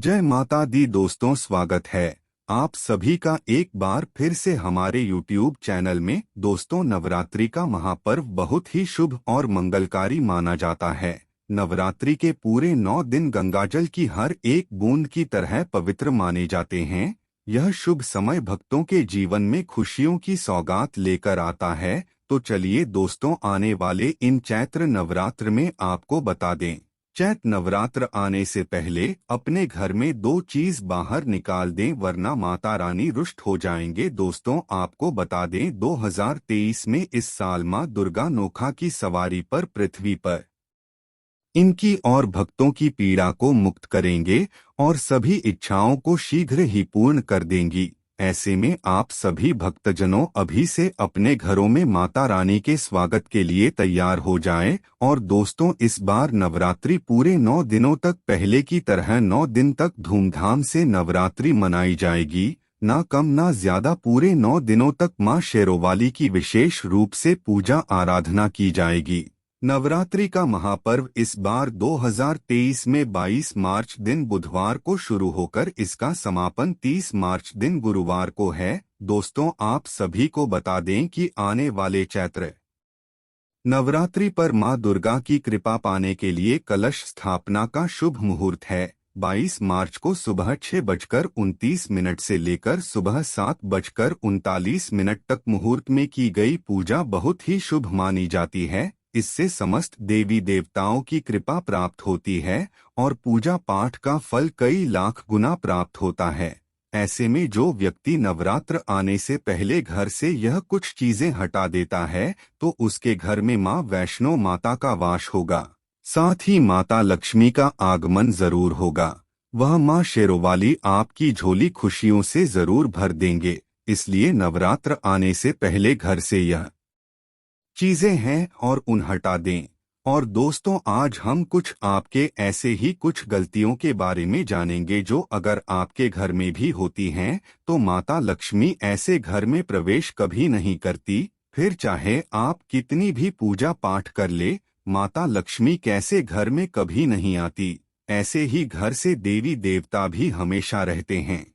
जय माता दी दोस्तों, स्वागत है आप सभी का एक बार फिर से हमारे YouTube चैनल में। दोस्तों, नवरात्रि का महापर्व बहुत ही शुभ और मंगलकारी माना जाता है। नवरात्रि के पूरे 9 दिन गंगाजल की हर एक बूंद की तरह पवित्र माने जाते हैं। यह शुभ समय भक्तों के जीवन में खुशियों की सौगात लेकर आता है। तो चलिए दोस्तों, आने वाले इन चैत्र नवरात्र में आपको बता दें। चैत्र नवरात्र आने से पहले अपने घर में 2 चीज बाहर निकाल दें, वरना माता रानी रुष्ट हो जाएंगे। दोस्तों, आपको बता दें 2023 में इस साल मां दुर्गा नोखा की सवारी पर पृथ्वी पर इनकी और भक्तों की पीड़ा को मुक्त करेंगे और सभी इच्छाओं को शीघ्र ही पूर्ण कर देंगी। ऐसे में आप सभी भक्तजनों अभी से अपने घरों में माता रानी के स्वागत के लिए तैयार हो जाएं। और दोस्तों, इस बार नवरात्रि पूरे 9 दिनों तक पहले की तरह 9 दिन तक धूमधाम से नवरात्रि मनाई जाएगी। ना कम ना ज्यादा पूरे 9 दिनों तक मां शेरोवाली की विशेष रूप से पूजा आराधना की जाएगी। नवरात्रि का महापर्व इस बार 2023 में 22 मार्च दिन बुधवार को शुरू होकर इसका समापन 30 मार्च दिन गुरुवार को है। दोस्तों, आप सभी को बता दें कि आने वाले चैत्र नवरात्रि पर मां दुर्गा की कृपा पाने के लिए कलश स्थापना का शुभ मुहूर्त है। 22 मार्च को सुबह 6:29 से लेकर सुबह 7:39 तक मुहूर्त में की गई पूजा बहुत ही शुभ मानी जाती है। इससे समस्त देवी देवताओं की कृपा प्राप्त होती है और पूजा पाठ का फल कई लाख गुना प्राप्त होता है। ऐसे में जो व्यक्ति नवरात्र आने से पहले घर से यह कुछ चीजें हटा देता है तो उसके घर में मां वैष्णो माता का वास होगा। साथ ही माता लक्ष्मी का आगमन जरूर होगा। वह मां शेरोवाली आपकी झोली खुशियों से जरूर भर देंगे। इसलिए नवरात्र आने से पहले घर से यह चीजें हैं और उन हटा दें। और दोस्तों, आज हम कुछ आपके ऐसे ही कुछ गलतियों के बारे में जानेंगे जो अगर आपके घर में भी होती हैं तो माता लक्ष्मी ऐसे घर में प्रवेश कभी नहीं करती। फिर चाहे आप कितनी भी पूजा पाठ कर ले, माता लक्ष्मी कैसे घर में कभी नहीं आती। ऐसे ही घर से देवी देवता भी हमेशा रहते हैं।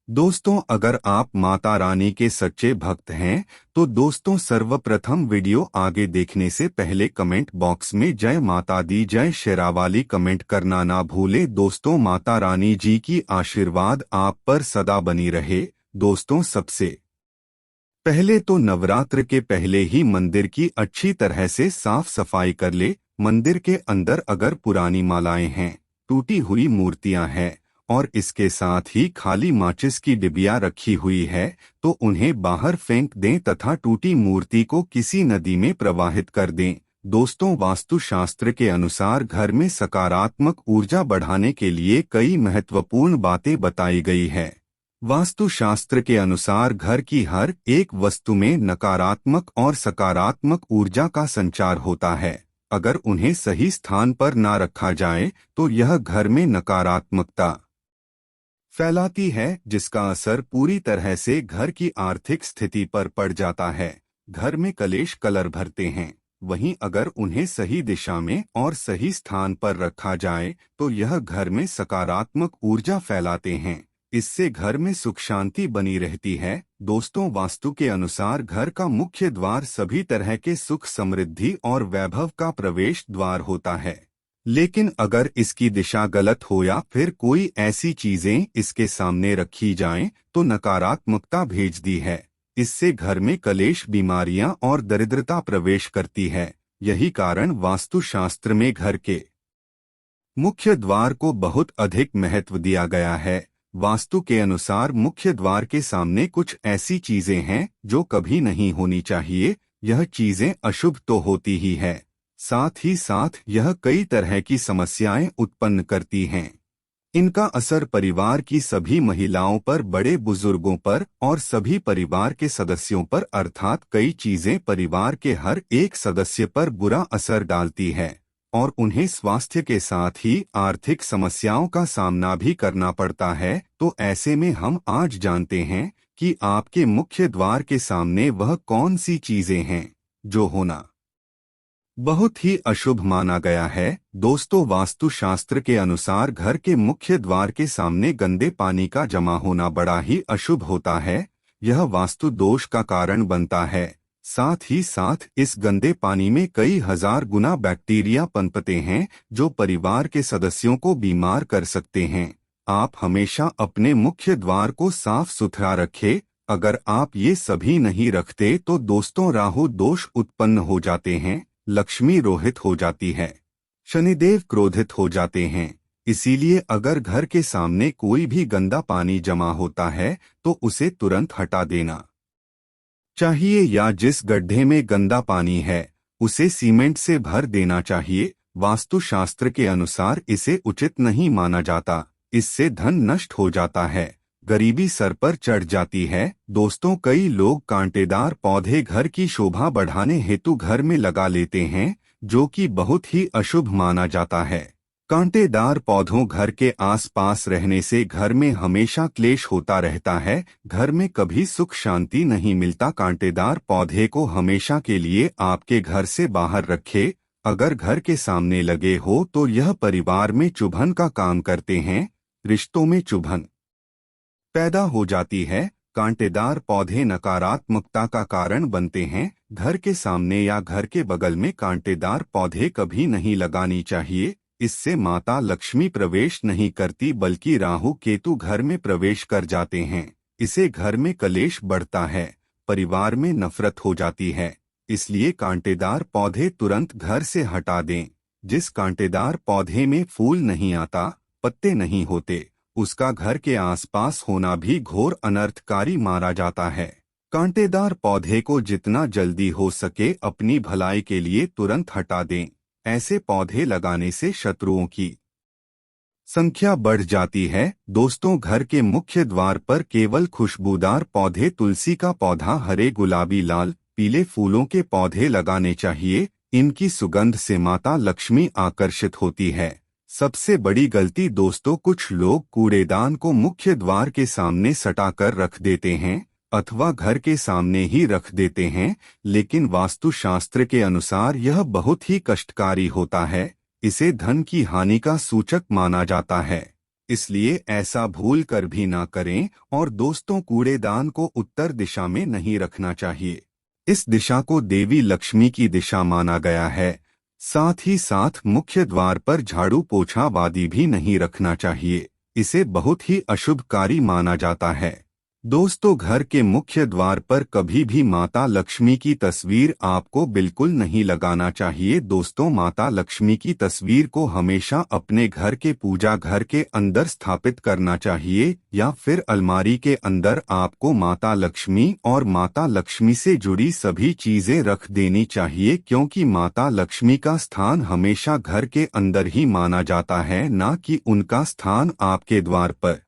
दोस्तों, अगर आप माता रानी के सच्चे भक्त हैं तो दोस्तों, सर्वप्रथम वीडियो आगे देखने से पहले कमेंट बॉक्स में जय माता दी जय शेरावाली कमेंट करना ना भूले। दोस्तों, माता रानी जी की आशीर्वाद आप पर सदा बनी रहे। दोस्तों, सबसे पहले तो नवरात्र के पहले ही मंदिर की अच्छी तरह से साफ सफाई कर ले। मंदिर के अंदर अगर पुरानी मालाएं हैं, टूटी हुई मूर्तियां हैं और इसके साथ ही खाली माचिस की डिबिया रखी हुई है तो उन्हें बाहर फेंक दें तथा टूटी मूर्ति को किसी नदी में प्रवाहित कर दें। दोस्तों, वास्तुशास्त्र के अनुसार घर में सकारात्मक ऊर्जा बढ़ाने के लिए कई महत्वपूर्ण बातें बताई गई है। वास्तुशास्त्र के अनुसार घर की हर एक वस्तु में नकारात्मक और सकारात्मक ऊर्जा का संचार होता है। अगर उन्हें सही स्थान पर ना रखा जाए तो यह घर में नकारात्मकता फैलाती है, जिसका असर पूरी तरह से घर की आर्थिक स्थिति पर पड़ जाता है। घर में कलेश कलर भरते हैं, वहीं अगर उन्हें सही दिशा में और सही स्थान पर रखा जाए तो यह घर में सकारात्मक ऊर्जा फैलाते हैं। इससे घर में सुख शांति बनी रहती है। दोस्तों, वास्तु के अनुसार घर का मुख्य द्वार सभी तरह के सुख समृद्धि और वैभव का प्रवेश द्वार होता है। लेकिन अगर इसकी दिशा गलत हो या फिर कोई ऐसी चीजें इसके सामने रखी जाएं तो नकारात्मकता भेजती है। इससे घर में कलेश, बीमारियां और दरिद्रता प्रवेश करती है। यही कारण वास्तुशास्त्र में घर के मुख्य द्वार को बहुत अधिक महत्व दिया गया है। वास्तु के अनुसार मुख्य द्वार के सामने कुछ ऐसी चीजें हैं जो कभी नहीं होनी चाहिए। यह चीजें अशुभ तो होती ही है, साथ ही साथ यह कई तरह की समस्याएं उत्पन्न करती हैं। इनका असर परिवार की सभी महिलाओं पर, बड़े बुजुर्गों पर और सभी परिवार के सदस्यों पर, अर्थात कई चीजें परिवार के हर एक सदस्य पर बुरा असर डालती है और उन्हें स्वास्थ्य के साथ ही आर्थिक समस्याओं का सामना भी करना पड़ता है। तो ऐसे में हम आज जानते हैं कि आपके मुख्य द्वार के सामने वह कौन सी चीजें हैं जो होना बहुत ही अशुभ माना गया है। दोस्तों, वास्तुशास्त्र के अनुसार घर के मुख्य द्वार के सामने गंदे पानी का जमा होना बड़ा ही अशुभ होता है। यह वास्तु दोष का कारण बनता है। साथ ही साथ इस गंदे पानी में कई हजार गुना बैक्टीरिया पनपते हैं जो परिवार के सदस्यों को बीमार कर सकते हैं। आप हमेशा अपने मुख्य द्वार को साफ सुथरा रखें। अगर आप ये सभी नहीं रखते तो दोस्तों, राहु दोष उत्पन्न हो जाते हैं, लक्ष्मी रोहित हो जाती है, शनिदेव क्रोधित हो जाते हैं। इसीलिए अगर घर के सामने कोई भी गंदा पानी जमा होता है तो उसे तुरंत हटा देना चाहिए, या जिस गड्ढे में गंदा पानी है उसे सीमेंट से भर देना चाहिए। वास्तुशास्त्र के अनुसार इसे उचित नहीं माना जाता। इससे धन नष्ट हो जाता है, गरीबी सर पर चढ़ जाती है। दोस्तों, कई लोग कांटेदार पौधे घर की शोभा बढ़ाने हेतु घर में लगा लेते हैं, जो कि बहुत ही अशुभ माना जाता है। कांटेदार पौधों घर के आसपास रहने से घर में हमेशा क्लेश होता रहता है, घर में कभी सुख शांति नहीं मिलता। कांटेदार पौधे को हमेशा के लिए आपके घर से बाहर रखें। अगर घर के सामने लगे हो तो यह परिवार में चुभन का काम करते हैं, रिश्तों में चुभन पैदा हो जाती है। कांटेदार पौधे नकारात्मकता का कारण बनते हैं। घर के सामने या घर के बगल में कांटेदार पौधे कभी नहीं लगानी चाहिए। इससे माता लक्ष्मी प्रवेश नहीं करती बल्कि राहु केतु घर में प्रवेश कर जाते हैं। इसे घर में कलेश बढ़ता है, परिवार में नफरत हो जाती है। इसलिए कांटेदार पौधे तुरंत घर से हटा दें। जिस कांटेदार पौधे में फूल नहीं आता, पत्ते नहीं होते, उसका घर के आसपास होना भी घोर अनर्थकारी माना जाता है। कांटेदार पौधे को जितना जल्दी हो सके अपनी भलाई के लिए तुरंत हटा दें। ऐसे पौधे लगाने से शत्रुओं की संख्या बढ़ जाती है। दोस्तों, घर के मुख्य द्वार पर केवल खुशबूदार पौधे, तुलसी का पौधा, हरे, गुलाबी, लाल, पीले फूलों के पौधे लगाने चाहिए। इनकी सुगंध से माता लक्ष्मी आकर्षित होती है। सबसे बड़ी गलती दोस्तों, कुछ लोग कूड़ेदान को मुख्य द्वार के सामने सटा कर रख देते हैं अथवा घर के सामने ही रख देते हैं, लेकिन वास्तुशास्त्र के अनुसार यह बहुत ही कष्टकारी होता है। इसे धन की हानि का सूचक माना जाता है। इसलिए ऐसा भूल कर भी ना करें। और दोस्तों, कूड़ेदान को उत्तर दिशा में नहीं रखना चाहिए। इस दिशा को देवी लक्ष्मी की दिशा माना गया है। साथ ही साथ मुख्य द्वार पर झाड़ू पोछा वादी भी नहीं रखना चाहिए। इसे बहुत ही अशुभकारी माना जाता है। दोस्तों, घर के मुख्य द्वार पर कभी भी माता लक्ष्मी की तस्वीर आपको बिल्कुल नहीं लगाना चाहिए। दोस्तों, माता लक्ष्मी की तस्वीर को हमेशा अपने घर के पूजा घर के अंदर स्थापित करना चाहिए, या फिर अलमारी के अंदर आपको माता लक्ष्मी और माता लक्ष्मी से जुड़ी सभी चीजें रख देनी चाहिए, क्योंकि माता लक्ष्मी का स्थान हमेशा घर के अंदर ही माना जाता है, न कि उनका स्थान आपके द्वार पर।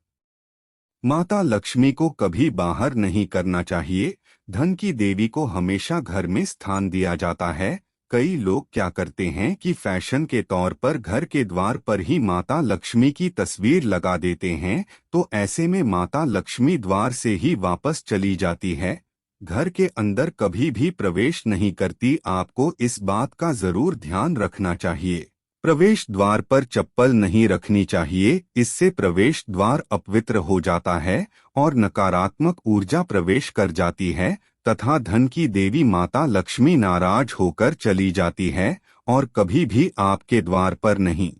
माता लक्ष्मी को कभी बाहर नहीं करना चाहिए। धन की देवी को हमेशा घर में स्थान दिया जाता है। कई लोग क्या करते हैं कि फैशन के तौर पर घर के द्वार पर ही माता लक्ष्मी की तस्वीर लगा देते हैं, तो ऐसे में माता लक्ष्मी द्वार से ही वापस चली जाती है, घर के अंदर कभी भी प्रवेश नहीं करती। आपको इस बात का जरूर ध्यान रखना चाहिए। प्रवेश द्वार पर चप्पल नहीं रखनी चाहिए। इससे प्रवेश द्वार अपवित्र हो जाता है और नकारात्मक ऊर्जा प्रवेश कर जाती है तथा धन की देवी माता लक्ष्मी नाराज होकर चली जाती है और कभी भी आपके द्वार पर नहीं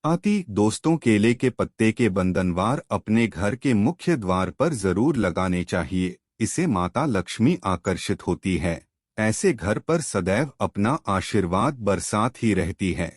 आती। दोस्तों, केले के पत्ते के बंधनवार अपने घर के मुख्य द्वार पर जरूर लगाने चाहिए। इसे माता लक्ष्मी आकर्षित होती है। ऐसे घर पर सदैव अपना आशीर्वाद बरसात ही रहती है।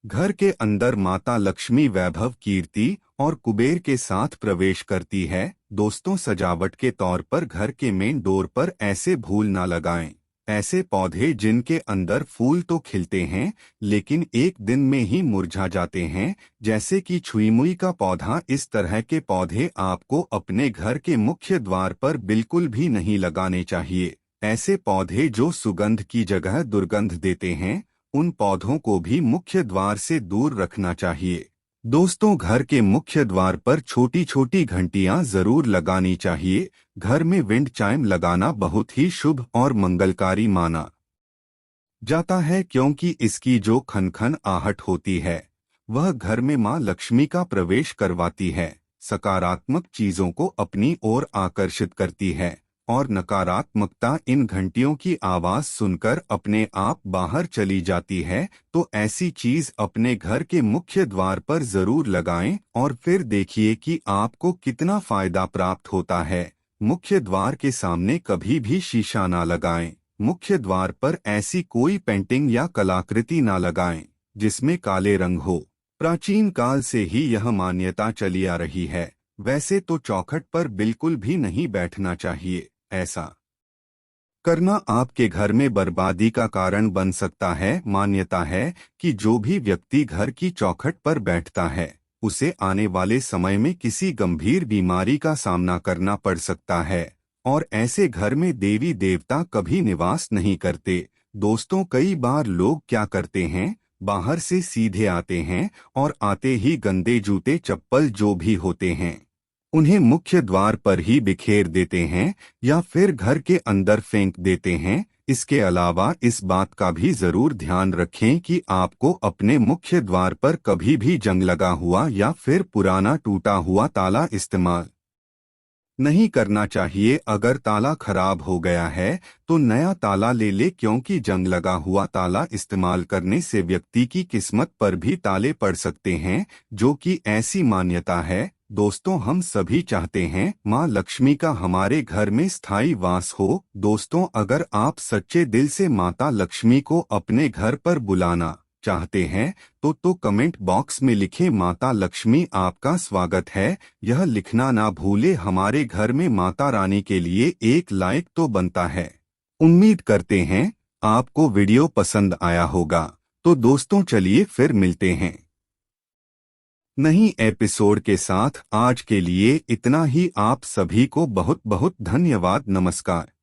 घर के अंदर माता लक्ष्मी वैभव, कीर्ति और कुबेर के साथ प्रवेश करती है। दोस्तों, सजावट के तौर पर घर के मेन डोर पर ऐसे फूल ना लगाएं। ऐसे पौधे जिनके अंदर फूल तो खिलते हैं लेकिन एक दिन में ही मुरझा जाते हैं, जैसे कि छुईमुई का पौधा, इस तरह के पौधे आपको अपने घर के मुख्य द्वार पर बिल्कुल भी नहीं लगाने चाहिए। ऐसे पौधे जो सुगंध की जगह दुर्गंध देते हैं, उन पौधों को भी मुख्य द्वार से दूर रखना चाहिए। दोस्तों, घर के मुख्य द्वार पर छोटी छोटी घंटियां जरूर लगानी चाहिए। घर में विंड चाइम लगाना बहुत ही शुभ और मंगलकारी माना जाता है, क्योंकि इसकी जो खनखन आहट होती है वह घर में मां लक्ष्मी का प्रवेश करवाती है, सकारात्मक चीजों को अपनी ओर आकर्षित करती है और नकारात्मकता इन घंटियों की आवाज सुनकर अपने आप बाहर चली जाती है। तो ऐसी चीज अपने घर के मुख्य द्वार पर जरूर लगाएं और फिर देखिए कि आपको कितना फायदा प्राप्त होता है। मुख्य द्वार के सामने कभी भी शीशा ना लगाएं। मुख्य द्वार पर ऐसी कोई पेंटिंग या कलाकृति ना लगाएं जिसमें काले रंग हो। प्राचीन काल से ही यह मान्यता चली आ रही है। वैसे तो चौखट पर बिल्कुल भी नहीं बैठना चाहिए। ऐसा करना आपके घर में बर्बादी का कारण बन सकता है। मान्यता है कि जो भी व्यक्ति घर की चौखट पर बैठता है उसे आने वाले समय में किसी गंभीर बीमारी का सामना करना पड़ सकता है और ऐसे घर में देवी देवता कभी निवास नहीं करते। दोस्तों, कई बार लोग क्या करते हैं, बाहर से सीधे आते हैं और आते ही गंदे जूते चप्पल जो भी होते हैं उन्हें मुख्य द्वार पर ही बिखेर देते हैं या फिर घर के अंदर फेंक देते हैं। इसके अलावा इस बात का भी जरूर ध्यान रखें कि आपको अपने मुख्य द्वार पर कभी भी जंग लगा हुआ या फिर पुराना टूटा हुआ ताला इस्तेमाल नहीं करना चाहिए। अगर ताला खराब हो गया है तो नया ताला ले ले, क्योंकि जंग लगा हुआ ताला इस्तेमाल करने से व्यक्ति की किस्मत पर भी ताले पड़ सकते हैं, जो कि ऐसी मान्यता है। दोस्तों, हम सभी चाहते हैं माँ लक्ष्मी का हमारे घर में स्थायी वास हो। दोस्तों, अगर आप सच्चे दिल से माता लक्ष्मी को अपने घर पर बुलाना चाहते हैं तो कमेंट बॉक्स में लिखें माता लक्ष्मी आपका स्वागत है। यह लिखना ना भूले। हमारे घर में माता रानी के लिए एक लाइक तो बनता है। उम्मीद करते हैं आपको वीडियो पसंद आया होगा। तो दोस्तों, चलिए फिर मिलते हैं नई एपिसोड के साथ। आज के लिए इतना ही। आप सभी को बहुत बहुत धन्यवाद। नमस्कार।